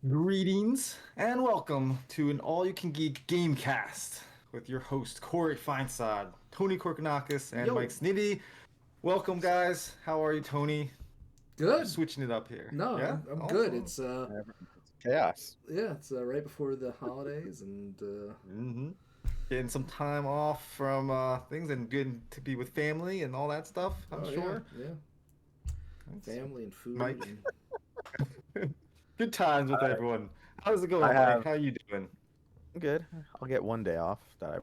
Greetings and welcome to an all-you-can-geek Gamecast with your host Corey Feinsod, Tony Korkanakis, and Mike Yo, Snitty. Welcome, guys. How are you, Tony? We're good. switching it up here. No, Yeah, I'm good. awesome. It's chaos. Yeah, it's right before the holidays, and hmm Getting some time off from things and getting to be with family and all that stuff, I'm oh yeah, sure. yeah, Nice. family and food Mike, and good times with I, everyone. How's it I going, Mike? have How you doing? good. I'll get one day off that I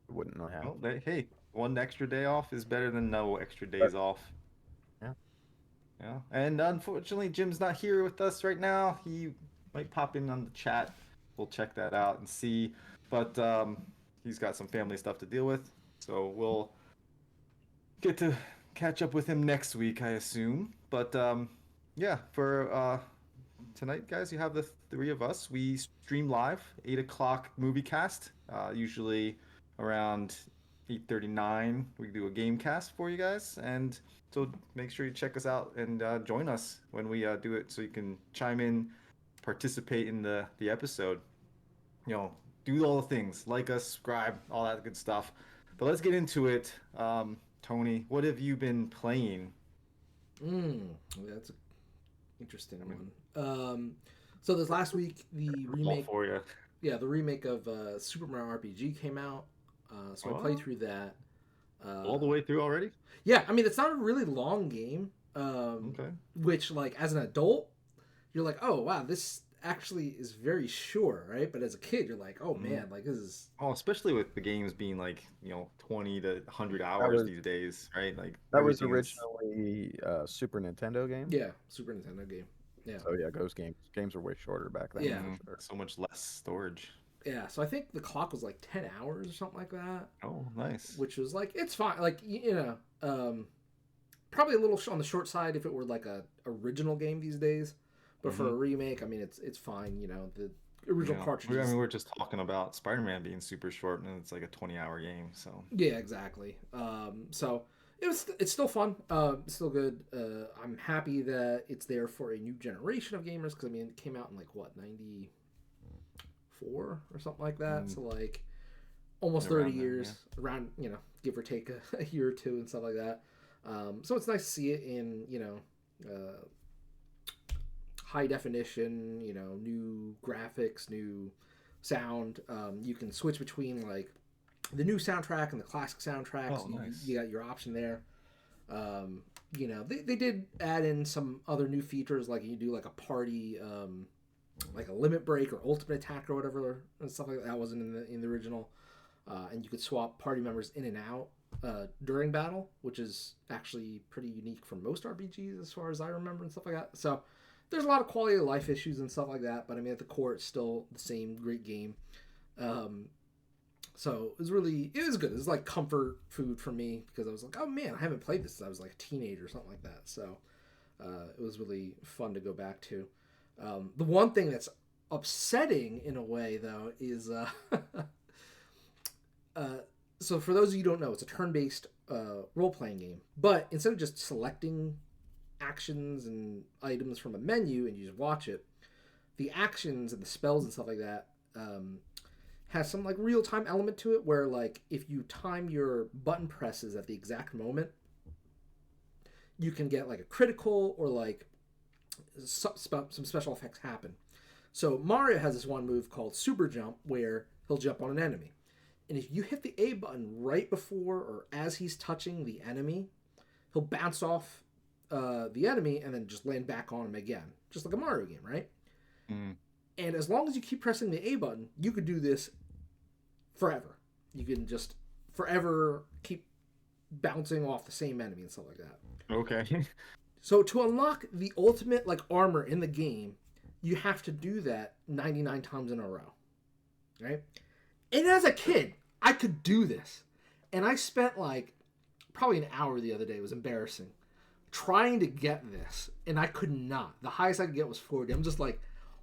wouldn't normally have. Well, hey, one extra day off is better than no extra days off. Yeah. Yeah, and unfortunately, Jim's not here with us right now. He might pop in on the chat. We'll check that out and see. But he's got some family stuff to deal with, so we'll get to catch up with him next week, I assume. But yeah, for tonight, guys, you have the three of us. We stream live, 8 o'clock movie cast. Usually around 8:39, we do a game cast for you guys, and so make sure you check us out and join us when we do it, so you can chime in, participate in the episode. Do all the things, like us, subscribe, all that good stuff. But let's get into it. Tony, what have you been playing? that's an interesting I mean, one. So this last week, the all remake, for you. yeah, the remake of Super Mario RPG came out. So I played Oh, through that. all the way through already? Yeah, I mean it's not a really long game. Okay. Which like as an adult, you're like, oh wow, this actually is very short, right? But as a kid, you're like, oh Mhm. man, like this is Oh, especially with the games being like, 20 to 100 That hours was these days, right? Like that was everything is, originally a Super Nintendo game. yeah, Super Nintendo game. Yeah, So yeah, those games were way shorter back then yeah, for mhm, sure. so much less storage. yeah. So I think the clock was like 10 hours or something like that, Oh, nice. which was like it's fine. Like probably a little on the short side if it were like a original game these days. But for a hmm remake, I mean it's fine. The original Yeah. I cartridges. mean, we're just talking about Spider-Man being super short and it's like a 20-hour game, so. Yeah, exactly. So it's still fun. It's still good. I'm happy that it's there for a new generation of gamers because I mean it came out in like what 94 or something like that. Mm, So like almost 30 around there, yeah. years around give or take a year or two and stuff like that. So it's nice to see it in high definition. New graphics, new sound. You can switch between like the new soundtrack and the classic soundtracks. Oh, nice. You got your option there. They did add in some other new features, like you do like a party, like a limit break or ultimate attack or whatever and stuff like that. That wasn't in the original, and you could swap party members in and out during battle, which is actually pretty unique for most RPGs as far as I remember and stuff like that. So there's a lot of quality of life issues and stuff like that, but I mean at the core it's still the same great game. Um, so it was good. It was like comfort food for me because I was like, oh man, I haven't played this since I was like a teenager or something like that. So it was really fun to go back to. The one thing that's upsetting in a way though is uh, so for those of you who don't know, it's a turn-based role playing game. But instead of just selecting actions and items from a menu and you just watch it, the actions and the spells and stuff like that has some like real time element to it. Where like if you time your button presses at the exact moment, you can get like a critical or like some special effects happen. So Mario has this one move called Super Jump where he'll jump on an enemy. And if you hit the A button right before or as he's touching the enemy, he'll bounce off the enemy and then just land back on him again, just like a Mario game, right? Mm, And as long as you keep pressing the A button, you could do this forever. You can just forever keep bouncing off the same enemy and stuff like that. okay. So to unlock the ultimate like armor in the game, you have to do that 99 times in a row, right? And as a kid, I could do this. And I spent like probably an hour the other day. It was embarrassing. Trying to get this. And I could not. The highest I could get was 40. I'm just like,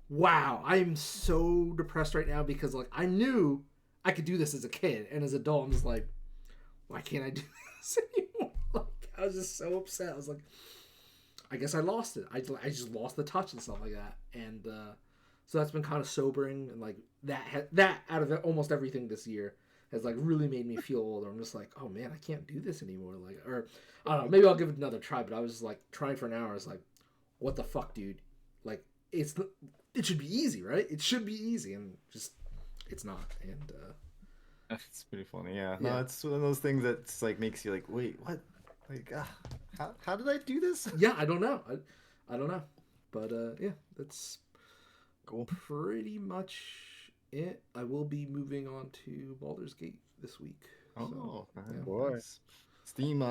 wow, I am so depressed right now because like I knew I could do this as a kid. And as an adult, I'm just like, why can't I do this anymore? Like, I was just so upset. I was like, I guess I lost it. I just lost the touch and stuff like that, and so that's been kind of sobering. And like that out of almost everything this year has like really made me feel older. I'm just like, oh man, I can't do this anymore. Like, or I don't know, maybe I'll give it another try. But I was just like trying for an hour. I was like, what the fuck, dude? Like, it should be easy, right? It should be easy, and just it's not. And It's pretty funny. Yeah. Yeah. No, it's one of those things that's like makes you like, wait, what? Like, how did I do this? yeah, I don't know. I don't know, but yeah, that's Cool. pretty much it. I will be moving on to Baldur's Gate this week. Oh, yeah. Boy. nice. Steam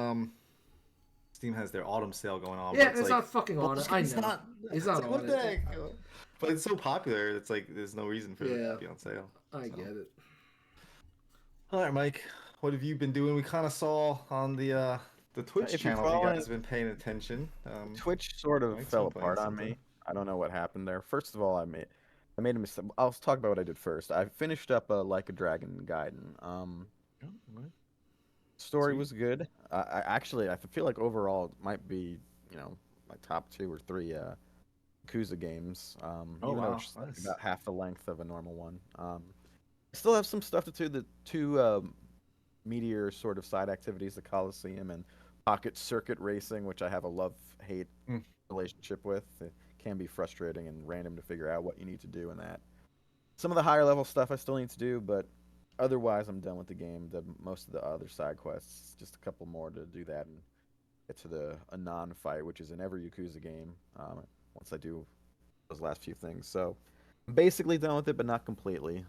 has their autumn sale going on. Yeah, but it's like, not fucking on it. I it's know. not. It's It's not like, on what it. the heck? But it's so popular. It's like there's no reason for it Yeah. to be on sale. I so. get it. All right, Mike. What have you been doing? We kind of saw on the Twitch If you're channel. If you following- guys have been paying attention. Twitch sort of Mike's fell been playing apart on something. me. I don't know what happened there. First of all, I made a mistake. I'll talk about what I did first. I finished up Like a Dragon Gaiden. Oh, right. Story Sweet. was good. I feel like overall it might be, my top 2 or 3 Yakuza games. Oh, Even though wow. it's like Nice. about half the length of a normal one. I still have some stuff to do. The 2 meteor sort of side activities, the Coliseum and Pocket Circuit Racing, which I have a love-hate Mm. relationship with. It can be frustrating and random to figure out what you need to do in that. Some of the higher level stuff I still need to do, but otherwise I'm done with the game. Most of the other side quests, just a couple more to do that and get to the Anon fight, which is in every Yakuza game. Once I do those last few things, so I'm basically done with it, but not completely.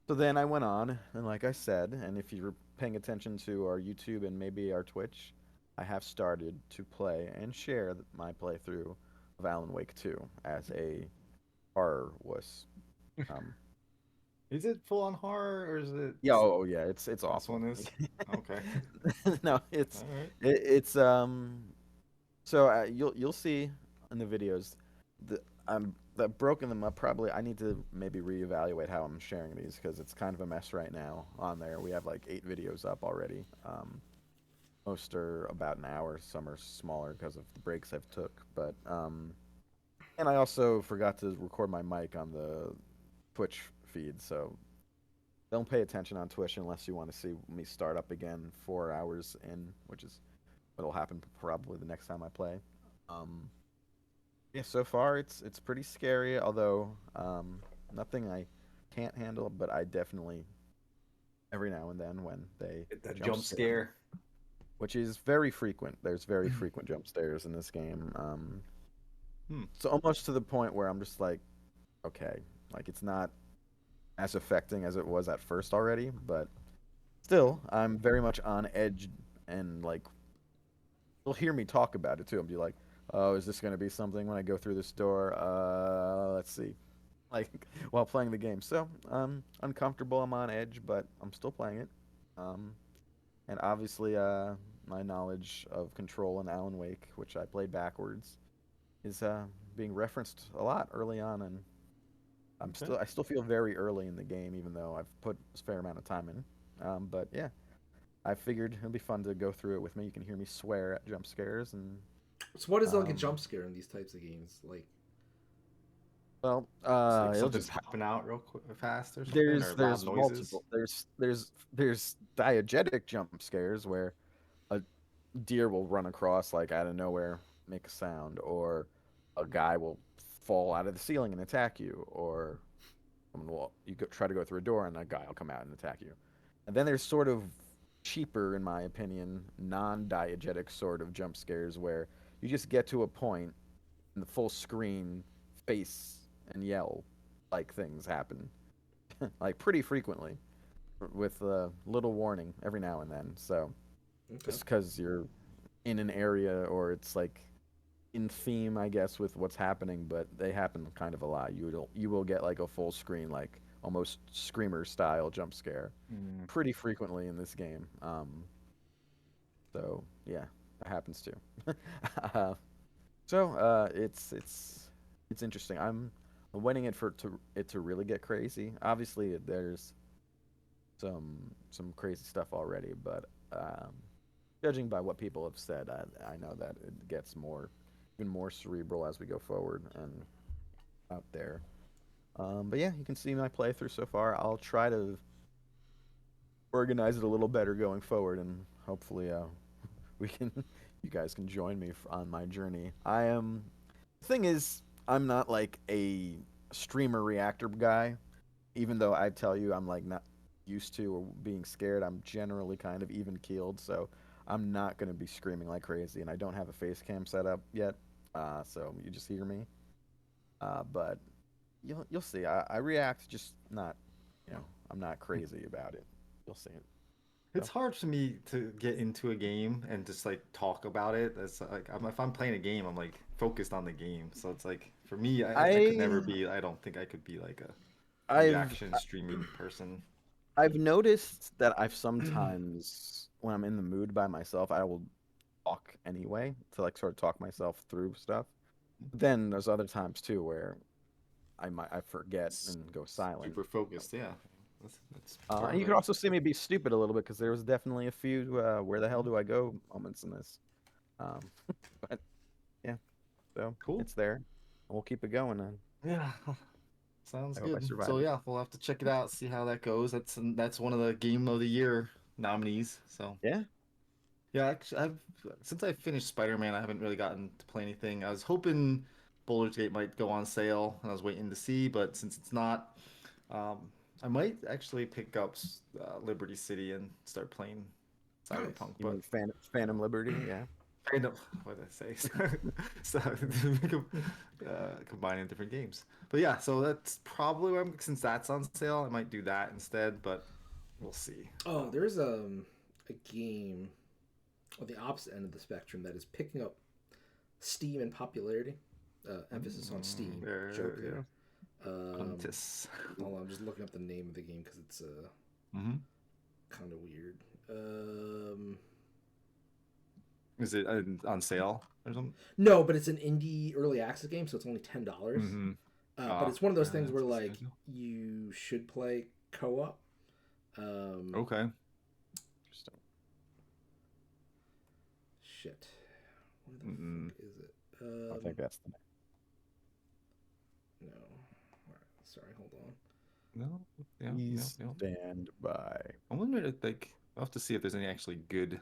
So then I went on, and like I said, and if you're paying attention to our YouTube and maybe our Twitch, I have started to play and share my playthrough of Alan Wake 2 as a horror wuss. Is it full on horror or is it? Yeah, yeah, it's This awful. one is. Okay. No, it's All right. it's So you'll see in the videos, I've broken them up. Probably I need to maybe reevaluate how I'm sharing these because it's kind of a mess right now on there. We have like 8 videos up already. Most are about an hour. Some are smaller because of the breaks I've took. But and I also forgot to record my mic on the Twitch feed, so don't pay attention on Twitch unless you want to see me start up again 4 hours in, which is what'll happen probably the next time I play. Yeah, so far it's pretty scary, although nothing I can't handle, but I definitely every now and then when they Get that jump scare. which is very frequent. There's very frequent jump scares in this game. So almost to the point where I'm just like, okay, like it's not as affecting as it was at first already, but still, I'm very much on edge and like, you'll hear me talk about it too and be like, oh, is this going to be something when I go through this door? Let's see. Like, while playing the game. So, uncomfortable, I'm on edge, but I'm still playing it. And obviously, my knowledge of Control and Alan Wake, which I played backwards, is being referenced a lot early on, and I still feel very early in the game, even though I've put a fair amount of time in. But yeah, I figured it'll be fun to go through it with me. You can hear me swear at jump scares, and So what is like a jump scare in these types of games? Like, well, It's like it'll something's just popping out real quick, fast or something, or there's loud noises. multiple there's diegetic jump scares where a deer will run across like out of nowhere, make a sound, or a guy will fall out of the ceiling and attack you, or try to go through a door and a guy will come out and attack you. And then there's sort of cheaper, in my opinion, non-diegetic sort of jump scares where you just get to a point and the full screen face and yell like things happen, like pretty frequently, with little warning every now and then. So just because you're in an area or it's like in theme, I guess, with what's happening, but they happen kind of a lot. You will get like a full screen, like almost screamer style jump scare pretty frequently in this game. So yeah, that happens too. So it's interesting. I'm waiting it to really get crazy. Obviously, there's some crazy stuff already, but judging by what people have said, I know that it gets even more cerebral as we go forward and out there. But yeah, you can see my playthrough so far. I'll try to organize it a little better going forward, and hopefully, we can, you guys can join me on my journey. I am. The thing is, I'm not like a streamer reactor guy, even though I tell you I'm like not used to or being scared. I'm generally kind of even keeled, so I'm not gonna be screaming like crazy, and I don't have a face cam set up yet, so you just hear me. But you'll see. I react, just not, I'm not crazy about it. You'll see it. It's So hard for me to get into a game and just like talk about it. It's like if I'm playing a game, I'm like focused on the game. So it's like for me, I could never I be. I don't think I could be like a I've reaction streaming person. I've noticed that I've sometimes when I'm in the mood by myself, I will talk anyway to like sort of talk myself through stuff. But then there's other times too where I forget and go silent. Super focused, yeah. That's part And of you it. can also see me be stupid a little bit because there was definitely a few where the hell do I go moments in this. Um, but yeah, so Cool. it's there. We'll keep it going then. Yeah, sounds I hope I good. survive So it. yeah, we'll have to check it out, see how that goes. That's one of the Game of the Year nominees. So Yeah. yeah, actually, I've since I finished Spider-Man, I haven't really gotten to play anything. I was hoping Baldur's Gate might go on sale, and I was waiting to see, but since it's not, um, I might actually pick up Liberty City and start playing Nice. Cyberpunk. You But mean Phantom Liberty? Yeah. kind of what did I say? So combining different games. But yeah, so that's probably where since that's on sale, I might do that instead. But we'll see. Oh, there's a game on the opposite end of the spectrum that is picking up steam and popularity. Emphasis on Steam. Joke Yeah. there. Um, Quintus. Hold on, I'm just looking up the name of the game because it's Hmm. kind of weird. Is it on sale or something? No, but it's an indie early access game, so it's only $10. Mm-hmm. But it's one of those Yeah, things where that's a like schedule. you should play co-op. Um, Okay. Interesting. Shit, where the Mm-mm. fuck is it? I think that's the No. All right, sorry, hold on. No. Yeah. name. No. No. Stand by. I wonder if like I'll have to see if there's any actually good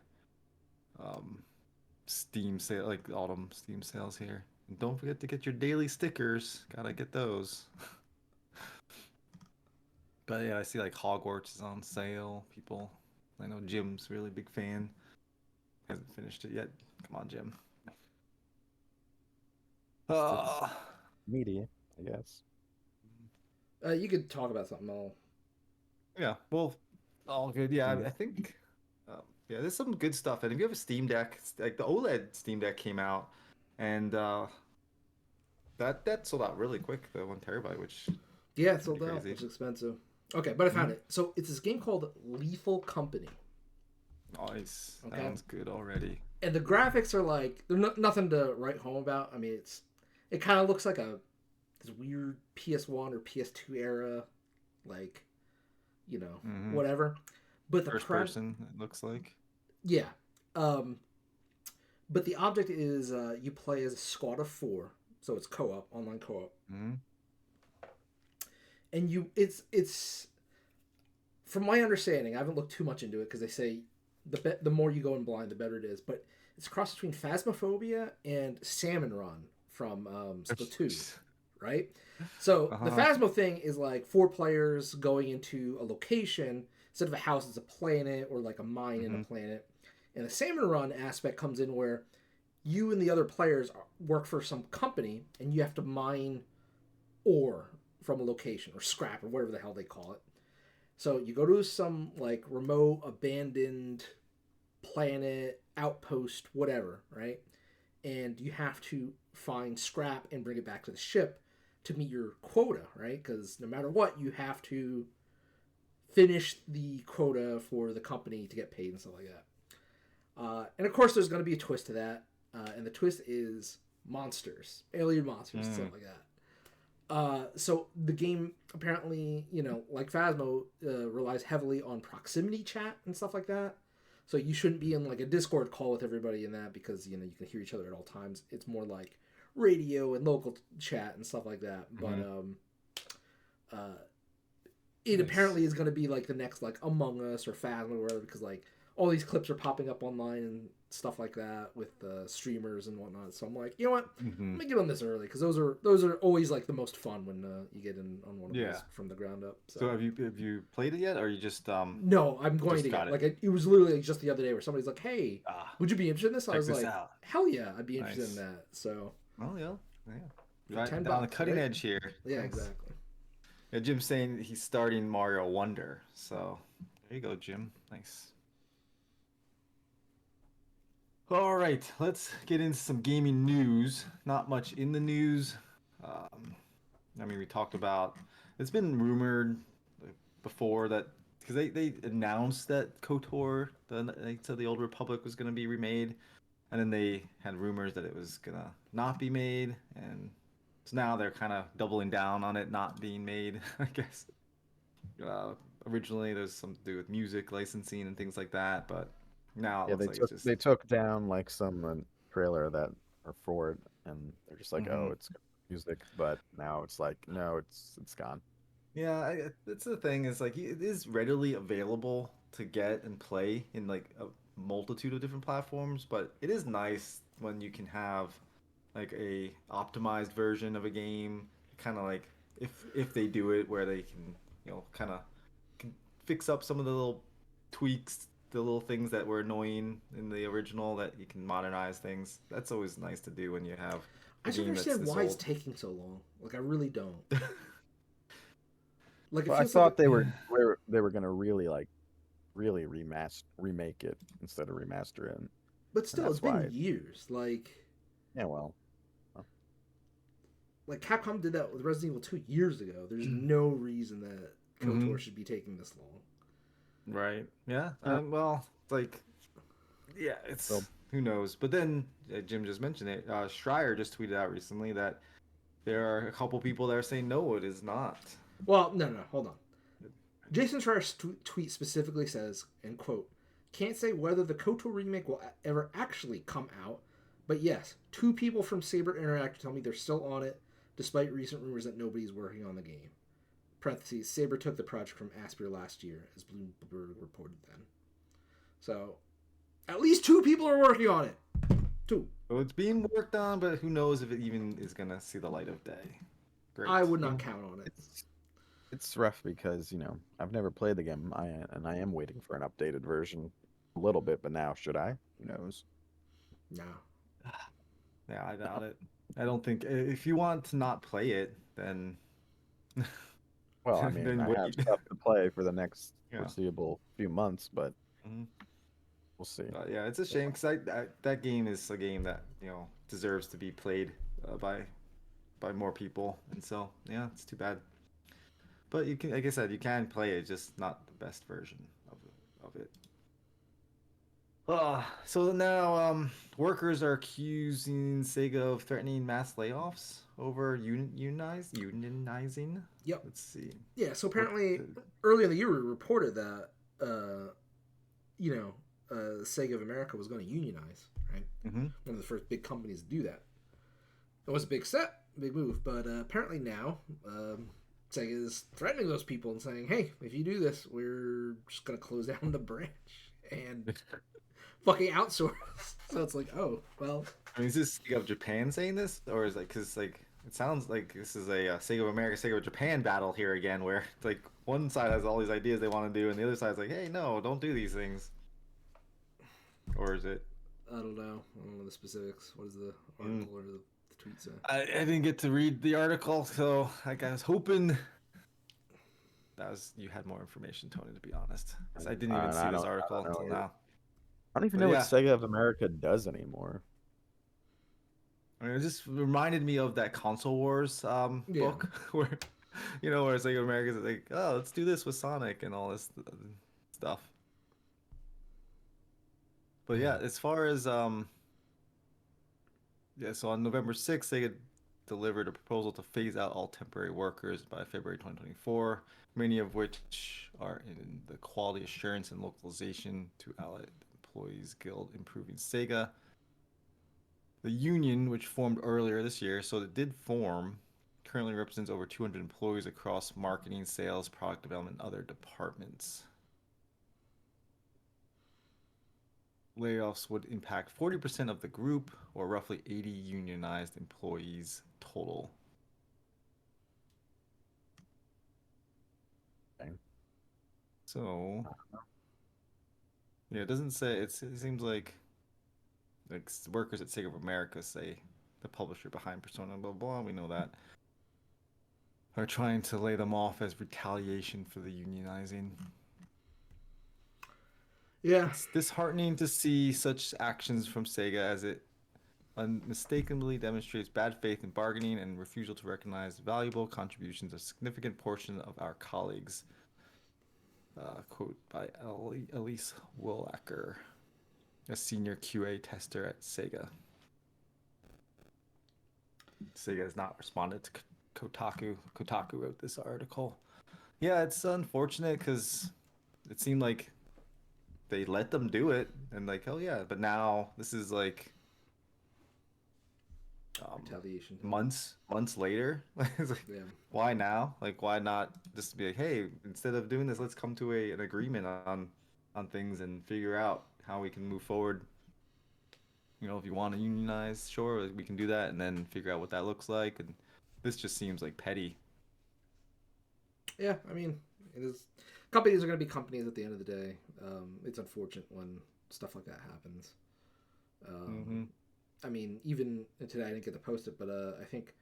um Steam sale like autumn Steam sales here. And don't forget to get your daily stickers. Gotta get those. But yeah, I see like Hogwarts is on sale. People, I know Jim's really big fan. Hasn't finished it yet. Come on, Jim. Still Ah. media, I guess. You could talk about something. Yeah. Well, all good. Yeah, Mm. I think. Yeah, there's some good stuff. And if you have a Steam Deck, like the OLED Steam Deck came out, and that sold out really quick. The 1 TB, which Yeah, it's pretty sold out, crazy. which is expensive. Okay, but I found Mhm. it. So it's this game called Lethal Company, Nice. Okay. Sounds good already. and the graphics are like they're nothing to write home about. I mean, it kind of looks like this weird PS1 or PS2 era, like Hmm. whatever. But the First person, it looks like. yeah, um, but the object is you play as a squad of 4, so it's co-op, online co-op, Hmm. and it's from my understanding, I haven't looked too much into it because they say the more you go in blind, the better it is. But it's a cross between Phasmophobia and Salmon Run from Splatoon, right? So the Uh-huh. Phasmo thing is like 4 players going into a location instead of a house, it's a planet or like a mine in a Hmm. planet. And the Salmon Run aspect comes in where you and the other players work for some company and you have to mine ore from a location or scrap or whatever the hell they call it. So you go to some like remote, abandoned planet, outpost, whatever, right? And you have to find scrap and bring it back to the ship to meet your quota, right? Because no matter what, you have to finish the quota for the company to get paid and stuff like that. And of course, there's going to be a twist to that, and the twist is monsters, alien monsters, stuff like that. So the game apparently, like Phasmo, relies heavily on proximity chat and stuff like that. So you shouldn't be in like a Discord call with everybody in that because you can hear each other at all times. It's more like radio and local chat and stuff like that. But it apparently is going to be like the next like Among Us or Phasma or whatever because like all these clips are popping up online and stuff like that with streamers and whatnot. So I'm like, you know what? Let me get on this early because those are always like the most fun when you get in on one of those from the ground up. So have you played it yet, or you just No, I'm going to get it. Like it was literally just the other day where somebody's like, "Hey, would you be interested in this?" I was like, out. "Hell yeah, I'd be interested in that." So, right on the cutting edge here. Yeah, exactly. Yeah, Jim's saying he's starting Mario Wonder. So there you go, Jim. Nice. All right, let's get into some gaming news. Not much in the news. I mean, we talked about. It's been rumored before that because they announced that KOTOR, the Old Republic, was going to be remade, and then they had rumors that it was gonna not be made, and so now they're kind of doubling down on it not being made. I guess. Originally, there's something to do with music licensing and things like that, but now it looks like they took down like some trailer that are for it, and they're just like, oh, it's music, but now it's like, no, it's gone. Yeah, that's the thing is like it is readily available to get and play in like a multitude of different platforms, but it is nice when you can have like a optimized version of a game, kind of like if they do it where they can, kind of can fix up some of the little tweaks, the little things that were annoying in the original that you can modernize things. That's always nice to do when you have I don't understand why it's taking so long. Like I really don't. Like I thought they were gonna really remake it instead of remaster it. But still, it's been years. Like yeah, well, like Capcom did that with Resident Evil 2 years ago. There's no reason that KOTOR should be taking this long. Right. Yeah. Well, like, yeah, it's who knows. But then Jim just mentioned it. Schreier just tweeted out recently that there are a couple people that are saying no, it is not. Well, no, hold on. Jason Schreier's tweet specifically says, and quote, "Can't say whether the KOTOR remake will ever actually come out, but yes, 2 people from Saber Interactive tell me they're still on it, despite recent rumors that nobody's working on the game." Parentheses, Saber took the project from Aspyr last year, as Bloomberg reported then. So, at least 2 people are working on it. 2. So it's being worked on, but who knows if it even is going to see the light of day. Great. I would not count on it. It's rough because, I've never played the game, and I am waiting for an updated version a little bit, but now, should I? Who knows? No. Yeah, I doubt it. I don't think, if you want to not play it, then... Well, I mean, I have stuff to play for the next foreseeable few months, but we'll see. Yeah, it's a shame because that game is a game that deserves to be played by more people, and so yeah, it's too bad. But you can, like I said, you can play it, just not the best version of it. So now workers are accusing Sega of threatening mass layoffs over unionizing. Yep. Let's see. Yeah, so apparently earlier in the year we reported that Sega of America was going to unionize, right? One of the first big companies to do that. It was a big move, but apparently now Sega is threatening those people and saying, "Hey, if you do this, we're just going to close down the branch and fucking outsource." So it's like, oh, well. I mean, is this Sega of Japan saying this, or is it because like it sounds like this is a Sega of America, Sega of Japan battle here again, where it's like one side has all these ideas they want to do, and the other side's like, "Hey, no, don't do these things." Or is it? I don't know the specifics. What is the article or the tweet say? I didn't get to read the article, so I was hoping you had more information, Tony. To be honest, I didn't even see this article until now. I don't even know what Sega of America does anymore. I mean, it just reminded me of that Console Wars book where, where Sega of America is like, oh, let's do this with Sonic and all this stuff. But yeah, as far as so on November 6th, Sega delivered a proposal to phase out all temporary workers by February 2024, many of which are in the quality assurance and localization to allied Employees Guild Improving Sega. The union, which formed earlier this year, so it did form, currently represents over 200 employees across marketing, sales, product development, and other departments. Layoffs would impact 40% of the group, or roughly 80 unionized employees total. Okay. So, yeah, it doesn't say. It seems like workers at Sega of America say the publisher behind Persona, blah blah. We know that are trying to lay them off as retaliation for the unionizing. Yeah. It's disheartening to see such actions from Sega, as it unmistakably demonstrates bad faith in bargaining and refusal to recognize valuable contributions of a significant portion of our colleagues. Quote by Elise Willacker, a senior QA tester at Sega. Sega has not responded to Kotaku. Kotaku wrote this article. Yeah, it's unfortunate because it seemed like they let them do it and like, oh yeah, but now this is like retaliation. months later. It's like, Yeah. why now? Like, why not just be like, hey, instead of doing this, let's come to an agreement on things and figure out how we can move forward. You know, if you want to unionize, sure, we can do that, and then figure out what that looks like. And this just seems like petty. Yeah, I mean, it is. Companies are going to be companies at the end of the day. It's unfortunate when stuff like that happens. I mean, even today I didn't get to post it, but I think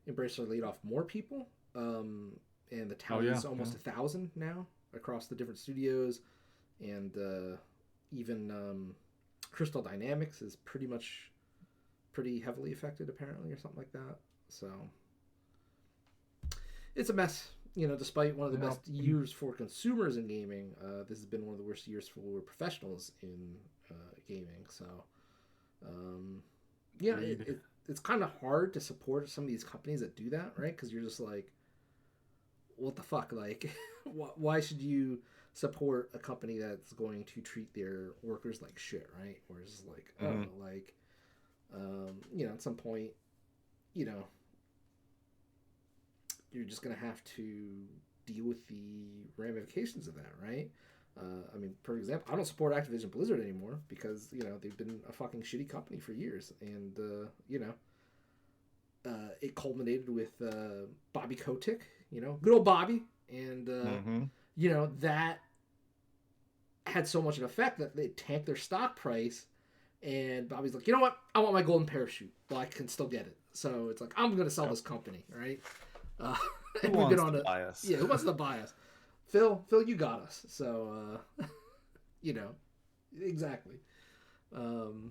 Embracer laid off more people, and the tally is almost 1,000 now across the different studios, and even Crystal Dynamics is pretty heavily affected apparently, or something like that. So it's a mess. You know, despite one of the best years for consumers in gaming, this has been one of the worst years for professionals in gaming. So, yeah, it's kind of hard to support some of these companies that do that, right? Because you're just like, what the fuck? Like, why should you support a company that's going to treat their workers like shit, right? Or it's just like, oh, like, you know, at some point, you know, you're just going to have to deal with the ramifications of that, right? I mean, for example, I don't support Activision Blizzard anymore because, you know, they've been a fucking shitty company for years. And, you know, it culminated with Bobby Kotick, you know, good old Bobby. And, you know, that had so much an effect that they tanked their stock price. And Bobby's like, you know what? I want my golden parachute, but I can still get it. So it's like, I'm going to sell this company, right? And we've been on it. Yeah, who wants to buy us? Phil, you got us. So, you know, exactly. You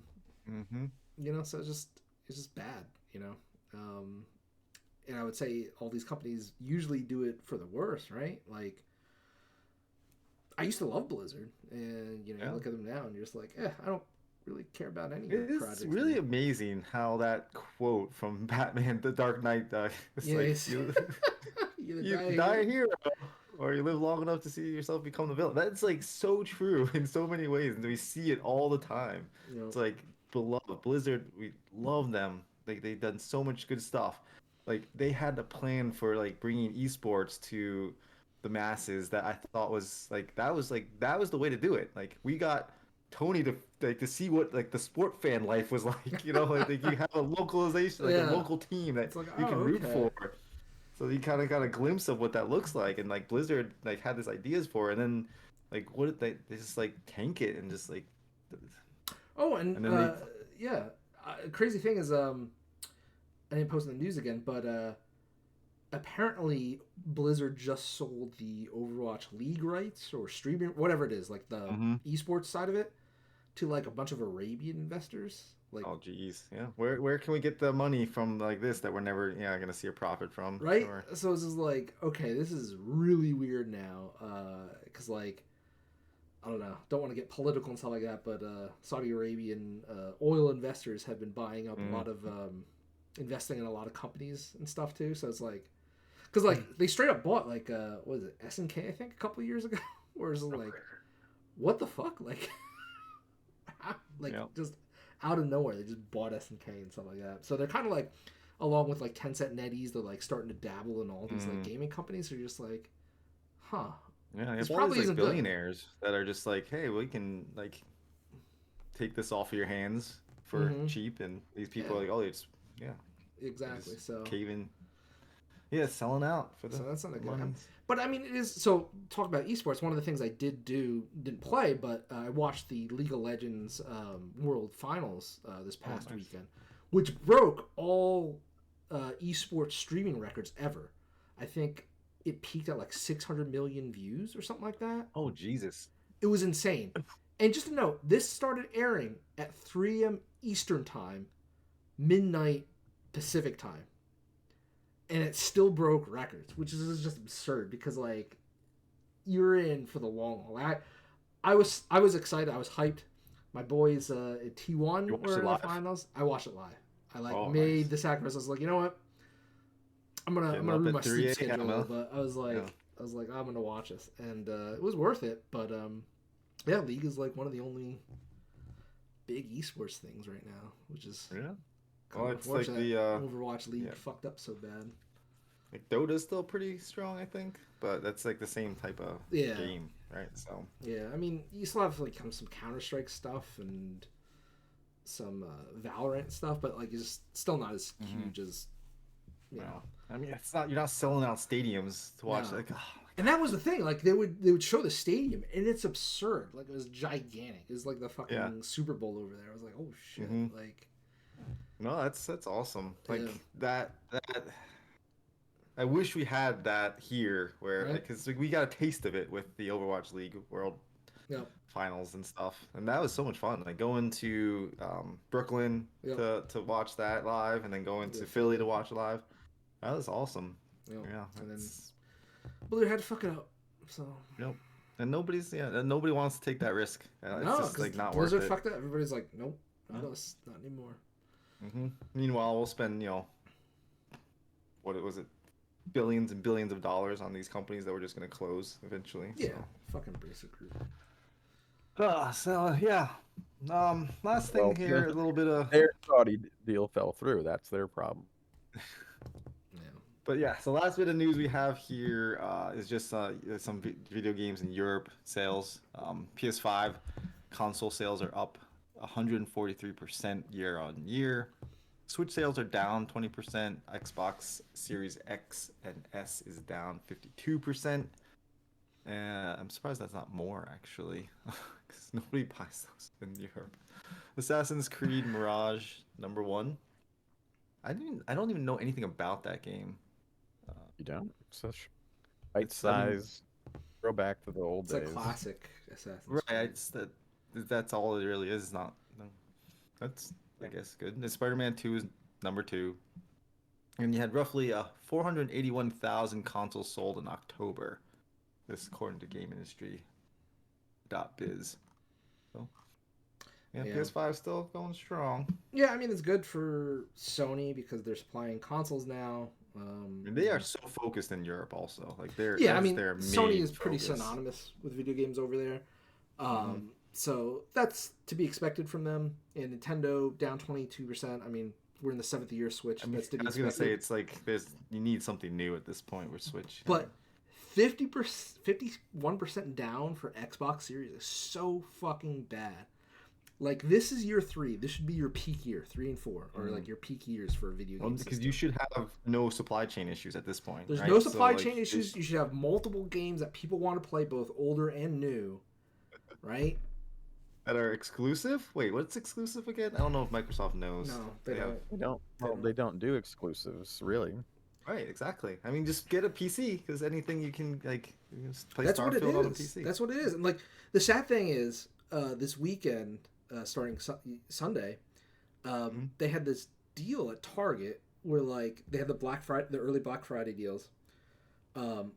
know, so it's just bad, you know. And I would say all these companies usually do it for the worse, right? Like, I used to love Blizzard, and you know, you look at them now, and you're just like, I don't really care about any projects. It's really amazing how that quote from Batman: The Dark Knight, it's like you die a hero, or you live long enough to see yourself become the villain. That's like so true in so many ways, and we see it all the time. Yep. It's like beloved Blizzard, we love them. Like they've done so much good stuff. Like they had a plan for like bringing esports to the masses that I thought was like that was the way to do it. Like we got Tony to see what like the sport fan life was like, you know, like you have a localization, like a local team that like, you can root for. So you kind of got a glimpse of what that looks like, and like Blizzard like had these ideas for, and then like what did they just like tank it and just like. Crazy thing is I didn't post in the news again, but apparently Blizzard just sold the Overwatch League rights or streaming, whatever it is, like the esports side of it, to like a bunch of Arabian investors. Like, oh geez, yeah. Where can we get the money from like this that we're never gonna see a profit from? Right. Sure. So it's just like, okay, this is really weird now, because like, I don't know, don't want to get political and stuff like that, but Saudi Arabian oil investors have been buying up a lot of investing in a lot of companies and stuff too. So it's like, because like they straight up bought like what is it, SNK I think a couple of years ago, where it's like, what the fuck, like. Like Yep. just out of nowhere, they just bought SNK and stuff like that. So they're kind of like, along with like Tencent NetEase, they're like starting to dabble in all these like gaming companies. So you're just like, huh. Yeah, you This have all probably these isn't like good. billionaires that are just like, hey, we can like take this off of your hands for cheap, and these people Yeah. are like, oh, it's yeah, Exactly. just So caving. Yeah, selling out for the so that's not a good. money. But I mean, it is. So talk about esports. One of the things I didn't play, but I watched the League of Legends World Finals this past nice. weekend, which broke all esports streaming records ever. I think it peaked at like 600 million views or something like that. Oh Jesus! It was insane. And just to note, this started airing at 3 a.m. Eastern time, midnight Pacific time, and it still broke records, which is just absurd because like you're in for the long haul. I was excited. I was hyped. My boys at T1 You watched were it in the live? finals. I watched it live. I like Oh, made nice. the sacrifice. I was like, you know what? I'm gonna Getting ruin up my at sleep 3 a.m., schedule, huh? but I was like, Yeah. I'm gonna watch this, and it was worth it. But yeah, League is like one of the only big esports things right now, which is Yeah. kind Well, of it's like unfortunate. the Overwatch League yeah. fucked up so bad. like Dota's still pretty strong, I think, but that's like the same type of Yeah. game, right? So Yeah, I mean, you still have like some Counter Strike stuff and some Valorant stuff, but like it's still not as huge as you know. well, I mean, it's not, you're not selling out stadiums to watch No. like. Oh, And that was the thing. Like they would show the stadium, and it's absurd. Like it was gigantic. It was like the fucking Yeah. Super Bowl over there. I was like, oh shit. Like no, that's awesome. Like Yeah. that. I wish we had that here, where Right. because we got a taste of it with the Overwatch League World Yep. Finals and stuff, and that was so much fun. Like going to Brooklyn Yep. to watch that live, and then going to Yeah. Philly to watch it live. That was awesome. Yep. Yeah, And then that's- Blizzard had to fuck it up. So Yep. And nobody wants to take that risk. It's no, just 'cause like not Blizzard worth it. fucked up. Everybody's like, nope, not Yeah. us, not anymore. Meanwhile, we'll spend what was it, billions and billions of dollars on these companies that we're just going to close eventually. Yeah, fucking Bracer Group. So yeah. Last thing Well, here, a little bit of. Their Saudi deal fell through. That's their problem. Yeah. But yeah, so last bit of news we have here is just some video games in Europe sales. PS5 console sales are up 143% year on year. Switch sales are down 20%. Xbox Series X and S is down 52%. I'm surprised that's not more actually, because nobody buys those in Europe. Assassin's Creed Mirage #1. I don't even know anything about that game. You don't? Such bite size. Go back to the old It's days. a classic Assassin's Right, Creed. it's that's all it really is. Not no. That's I guess good. And Spider-Man 2 is #2, and you had roughly 481,000 consoles sold in October. This according to Game Industry. .biz. So yeah, Yeah. PS5 still going strong. Yeah, I mean it's good for Sony because they're supplying consoles now. And they are so focused in Europe also. Like Yeah, I that's mean their Sony main is pretty focus. synonymous with video games over there. So that's to be expected from them. And Nintendo down 22%. I mean, we're in the 7th year Switch. I mean, That's to be I was gonna expected. say it's like you need something new at this point with Switch. But 51% down for Xbox Series is so fucking bad. Like this is year 3. This should be your peak year, 3 and 4, or like your peak years for a video game. Because you should have no supply chain issues at this point. There's right? no So, supply like, chain issues. You should have multiple games that people want to play, both older and new, right? that are exclusive. Wait, what's exclusive again? I don't know if Microsoft knows. No, they have. don't. They don't do exclusives, really. Right, exactly. I mean, just get a PC because anything you can like you can just play That's what it Starfield on a is. PC. That's what it is. And like the sad thing is, this weekend, starting Sunday, they had this deal at Target where like they had the early Black Friday deals.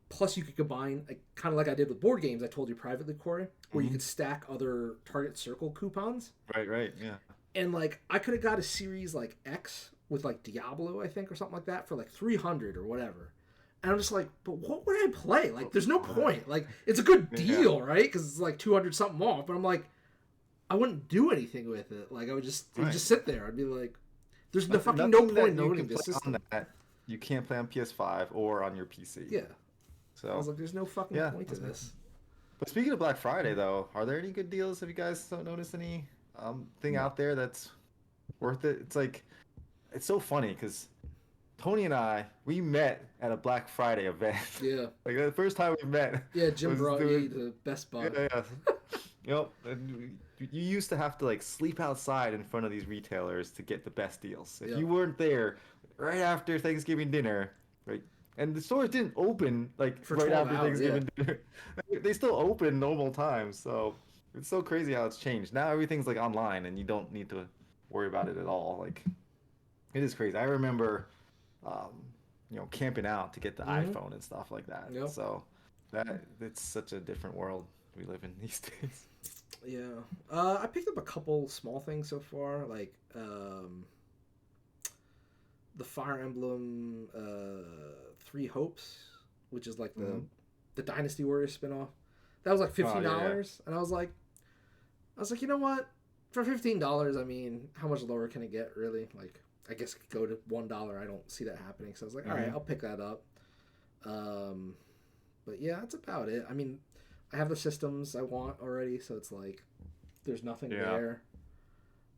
Plus, you could combine, kind of like I did with board games. I told you privately, Corey, where you could stack other Target Circle coupons. Right, yeah. And like I could have got a series like X with like Diablo, I think, or something like that for like 300 or whatever. And I'm just like, but what would I play? Like, there's no point. Like, it's a good deal, right? Because it's like 200 something off. But I'm like, I wouldn't do anything with it. Like I would just it would Right. just sit there. I'd be like, there's no Nothing, fucking no nothing that point in you owning can this play system. on that you can't play on PS5 or on your PC. Yeah. I was So like, there's no fucking yeah. point to this. But speaking of Black Friday, though, are there any good deals? Have you guys noticed any thing No. out there that's worth it? It's like it's so funny because Tony and I we met at a Black Friday event. Yeah. Like the first time we met Yeah, Jim was brought doing you to Best Buy. yeah, yeah. Yep. And you used to have to like sleep outside in front of these retailers to get the best deals. If Yeah. you weren't there right after Thanksgiving dinner, right? And the stores didn't open like For right 12 after hours, Thanksgiving dinner. They still open normal times. So it's so crazy how it's changed. Now everything's like online and you don't need to worry about it at all. Like it is crazy. I remember camping out to get the iPhone and stuff like that. Yep. So that it's such a different world we live in these days. Yeah. I picked up a couple small things so far, like the Fire Emblem Three Hopes, which is like the Dynasty Warriors spinoff. That was like $15, and I was like, you know what? For $15, I mean, how much lower can it get, really? Like, I guess it could go to $1. I don't see that happening, so I was like, all right, I'll pick that up. But yeah, that's about it. I mean, I have the systems I want already, so it's like there's nothing there.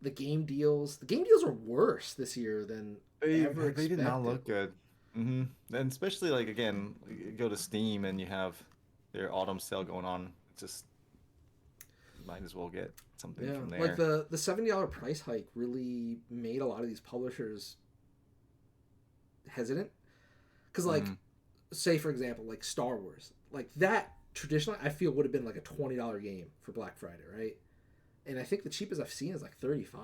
The game deals are worse this year than ever They did not expected. look good. And especially like again, you go to Steam and you have their autumn sale going on. It's just might as well get something from there. Like the $70 price hike really made a lot of these publishers hesitant, because like say for example like Star Wars, like that traditionally I feel would have been like a $20 game for Black Friday, right? And I think the cheapest I've seen is like 35,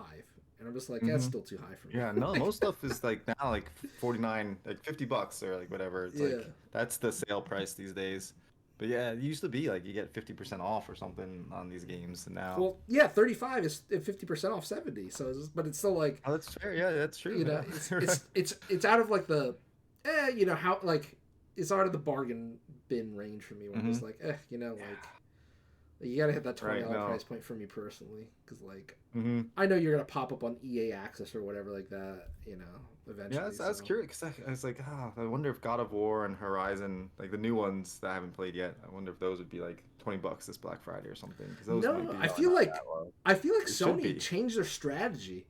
and I'm just like, that's still too high for me. Yeah, no, most stuff is like now like 49, like $50 or like whatever. It's like that's the sale price these days. But yeah, it used to be like you get 50% off or something on these games, and now. Well, yeah, 35 is 50% off 70. So, but it's still like. Oh, that's fair. Yeah, that's true. You know, Yeah. it's out of like the, you know how like it's out of the bargain bin range for me. Where I'm just like, you know, like you gotta hit that $20 price point for me personally, because like I know you're gonna pop up on EA Access or whatever like that, you know, eventually. Yeah, I was curious because I was like, I wonder if God of War and Horizon, like the new ones that I haven't played yet, I wonder if those would be like $20 this Black Friday or something. Cause those might be I feel like Sony changed their strategy,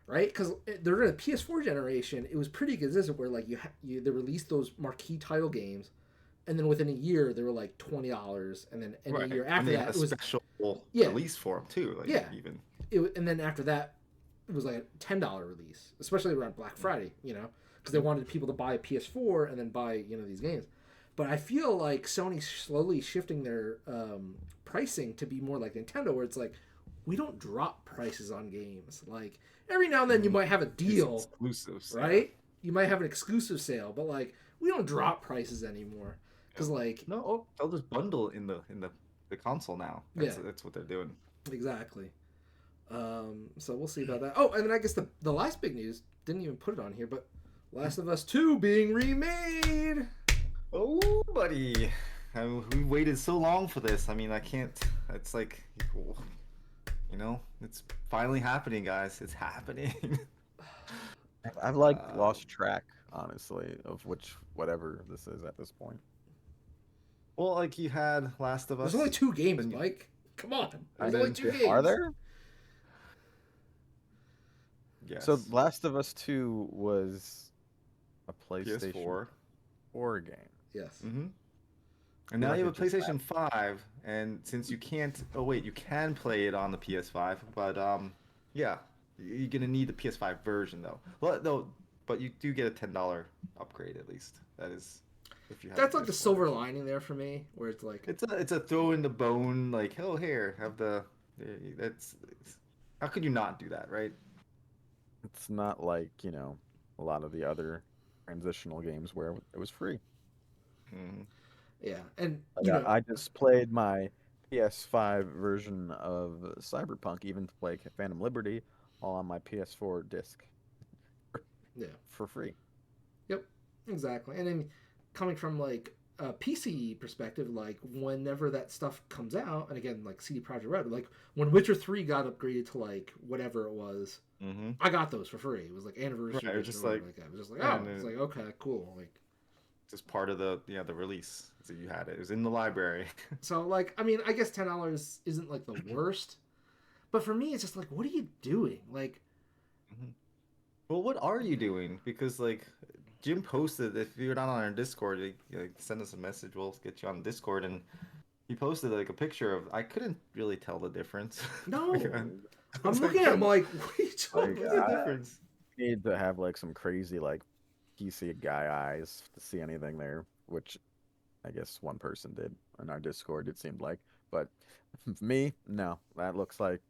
right? Because they're in a PS4 generation. It was pretty consistent where like they released those marquee title games, and then within a year they were like $20, and then a year after that it was a special release for them too. Like even and then after that it was like a $10 release, especially around Black Friday, you know, because they wanted people to buy a PS4 and then buy, you know, these games. But I feel like Sony's slowly shifting their pricing to be more like Nintendo, where it's like, we don't drop prices on games. Like every now and then you might have a deal, exclusives, right? You might have an exclusive sale, but like we don't drop prices anymore, because like they'll just bundle in the console now. That's what they're doing. Exactly. So we'll see about that. Oh, and then I guess the last big news, didn't even put it on here, but Last of Us 2 being remade. Oh, buddy. We waited so long for this. I mean, I can't. It's like, you know, it's finally happening, guys. It's happening. I've like lost track, honestly, of whatever this is at this point. Well, like you had Last of Us. There's only 2 games, Mike. Come on. There's only 2 games. Are there? Yes. So Last of Us 2 was a PlayStation PS4 game. Yes. And now you have a PlayStation 5, and since you can't, you can play it on the PS5, but yeah, you're gonna need the PS5 version though. Well, but you do get a $10 upgrade at least. That is, if you have. That's like the silver lining there for me, where it's like it's a throw in the bone, like, oh, here, have how could you not do that, right? It's not like, you know, a lot of the other transitional games where it was free. Yeah, and I just played my PS5 version of Cyberpunk, even to play Phantom Liberty, all on my PS4 disc. Yeah, for free. Yep, exactly. And then coming from like a PC perspective, like whenever that stuff comes out, and again, like CD Projekt Red, like when Witcher 3 got upgraded to like whatever it was, I got those for free. It was like anniversary. Right, it was just like, like that. It was just like, oh, it's like okay, cool. Like, just part of the release. So you had it. It was in the library. so like, I mean, I guess $10 isn't like the worst, but for me, it's just like, what are you doing? Like, Well, what are you doing? Because like Jim posted, if you're not on our Discord, like, send us a message. We'll get you on Discord, and he posted like a picture of. I couldn't really tell the difference. no, Like, I'm looking at him like, what are you talking Like, what's the difference? need to have like some crazy like PC guy eyes to see anything there, which I guess one person did on our Discord. It seemed like, but me, no. That looks like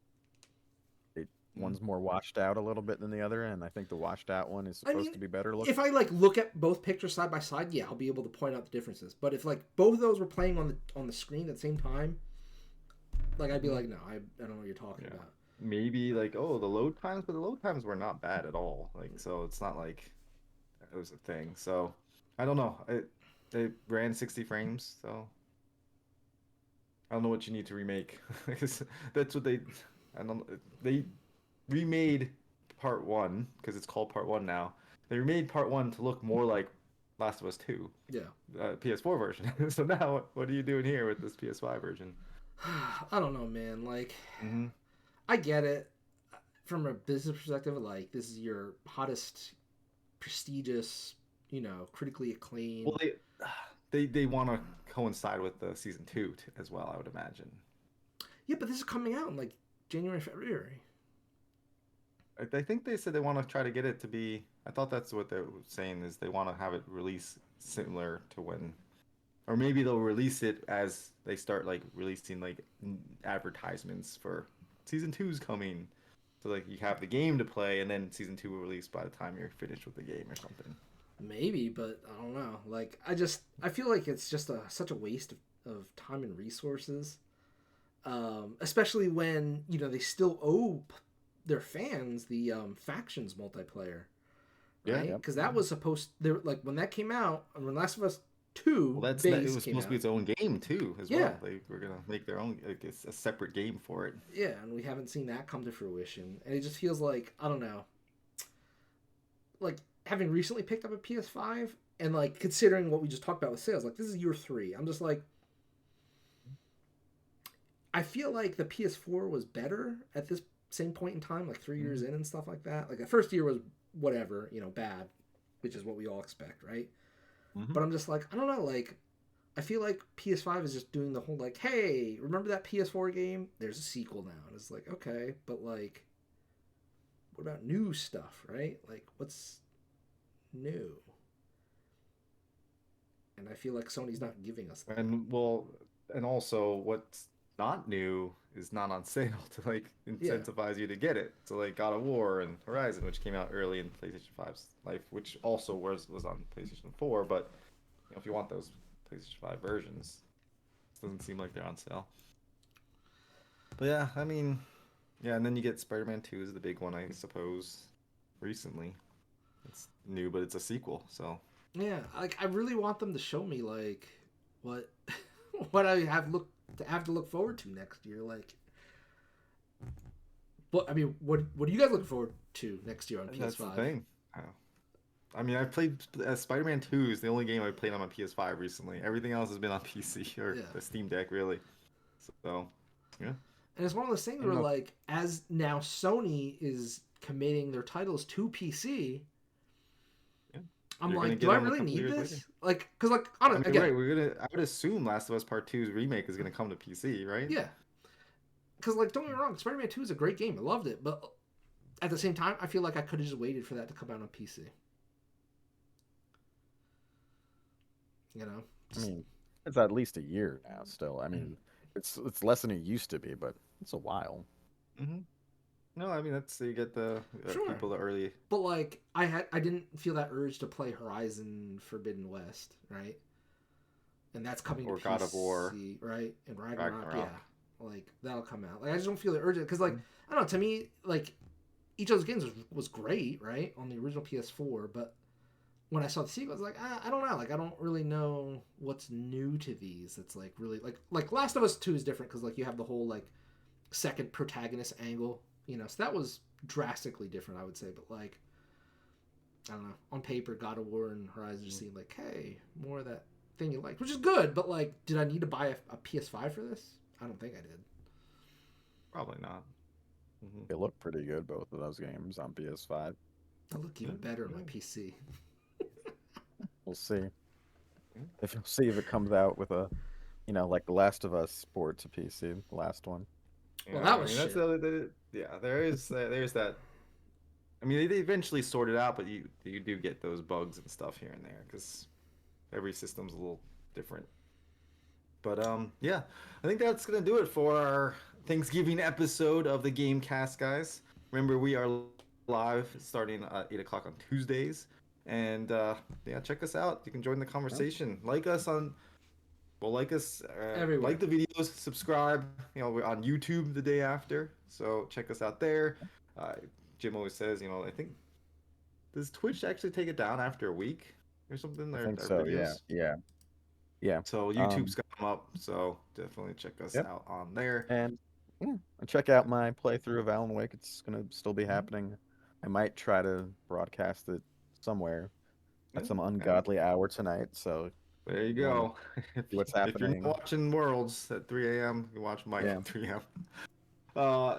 one's more washed out a little bit than the other, and I think the washed out one is supposed to be better looking. If I like look at both pictures side by side, yeah, I'll be able to point out the differences. But if like both of those were playing on the screen at the same time, like I'd be like, no, I don't know what you're talking about. Maybe like, oh, the load times, but the load times were not bad at all. Like, so it's not like it was a thing. So I don't know. They ran 60 frames, so I don't know what you need to remake. Because that's what they. I don't. They remade part one because it's called part one now. They remade part one to look more like Last of Us 2. Yeah. PS4 version. So now, what are you doing here with this PS5 version? I don't know, man. Like, I get it from a business perspective. Like, this is your hottest, prestigious, critically acclaimed. Well, they want to coincide with the season 2 as well, I would imagine. Yeah, but this is coming out in like January, February. I think they said they want to try to get it to be. I thought that's what they're saying is they want to have it release similar to when, or maybe they'll release it as they start like releasing like advertisements for season 2's coming. So like you have the game to play, and then season 2 will release by the time you're finished with the game or something. Maybe, but I don't know. Like I feel like it's just such a waste of time and resources, especially when they still owe their fans the factions multiplayer, right? Because that was supposed like when that came out, and when Last of Us 2 it was supposed to be its own game too as well. They were gonna make their own, like, it's a separate game for it. Yeah, and we haven't seen that come to fruition, and it just feels like, I don't know, like having recently picked up a PS5 and like considering what we just talked about with sales, like this is year 3. I'm just like, I feel like the PS4 was better at this same point in time, like 3 years in and stuff like that. Like the first year was whatever, bad, which is what we all expect, right? But I'm just like, I don't know, like I feel like PS5 is just doing the whole like, hey, remember that PS4 game? There's a sequel now. And it's like, okay, but like what about new stuff, right? Like what's new? And I feel like Sony's not giving us that. And also what's not new is not on sale to like incentivize you to get it. So like God of War and Horizon, which came out early in PlayStation 5's life, which also was on PlayStation 4, but if you want those PlayStation 5 versions, it doesn't seem like they're on sale. But yeah, I mean, yeah, and then you get Spider-Man 2 is the big one, I suppose, recently. It's new, but it's a sequel, so. Yeah, like I really want them to show me like what I have to look forward to next year. Like, what are you guys looking forward to next year on PS5? That's the thing. I mean, I've played Spider-Man 2 is the only game I've played on my PS5 recently. Everything else has been on PC or the Steam Deck, really. So, yeah. And it's one of those things where, like, as now Sony is committing their titles to PC, I'm like, do I really need this? Later. Like, because, like, honestly, right, I would assume Last of Us Part 2's remake is going to come to PC, right? Yeah. Because, like, don't get me wrong, Spider-Man 2 is a great game. I loved it. But at the same time, I feel like I could have just waited for that to come out on PC. I mean, it's at least a year now still. I mean, it's less than it used to be, but it's a while. No, I mean, that's, you get the people the early. But like, I didn't feel that urge to play Horizon Forbidden West, right? And that's coming to PC, God of War, right? And Ragnarok, yeah, like that'll come out. Like I just don't feel the urge because, like, I don't know. To me, like each of those games was great, right, on the original PS4, but when I saw the sequel, I was like, I don't know. Like, I don't really know what's new to these. That's like really like Last of Us 2 is different because like you have the whole like second protagonist angle, So that was drastically different, I would say. But like, I don't know. On paper, God of War and Horizon just seemed like, hey, more of that thing you liked, which is good. But like, did I need to buy a PS5 for this? I don't think I did. Probably not. They look pretty good, both of those games on PS5. They look even better on my PC. We'll see. If you'll see if it comes out with a, like The Last of Us port to PC, the last one. Well, that was that's shit. yeah. There's that. I mean, they eventually sort it out, but you do get those bugs and stuff here and there because every system's a little different. But yeah, I think that's gonna do it for our Thanksgiving episode of the Gamecast, guys. Remember, we are live starting at 8 o'clock on Tuesdays, and yeah, check us out. You can join the conversation. Like us on, well, like us, Everywhere. like the videos, subscribe. We're on YouTube the day after, so check us out there. Jim always says, I think, does Twitch actually take it down after a week or something? I Their think so. videos? Yeah. So YouTube's got them up, so definitely check us Yep. out on there. And check out my playthrough of Alan Wake. It's gonna still be happening. I might try to broadcast it somewhere at some ungodly hour tonight. So there you go. What's If you're happening? not watching Worlds at 3 a.m., you watch Mike at 3 a.m.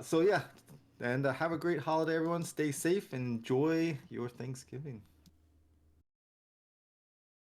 So yeah, and have a great holiday, everyone. Stay safe. Enjoy your Thanksgiving.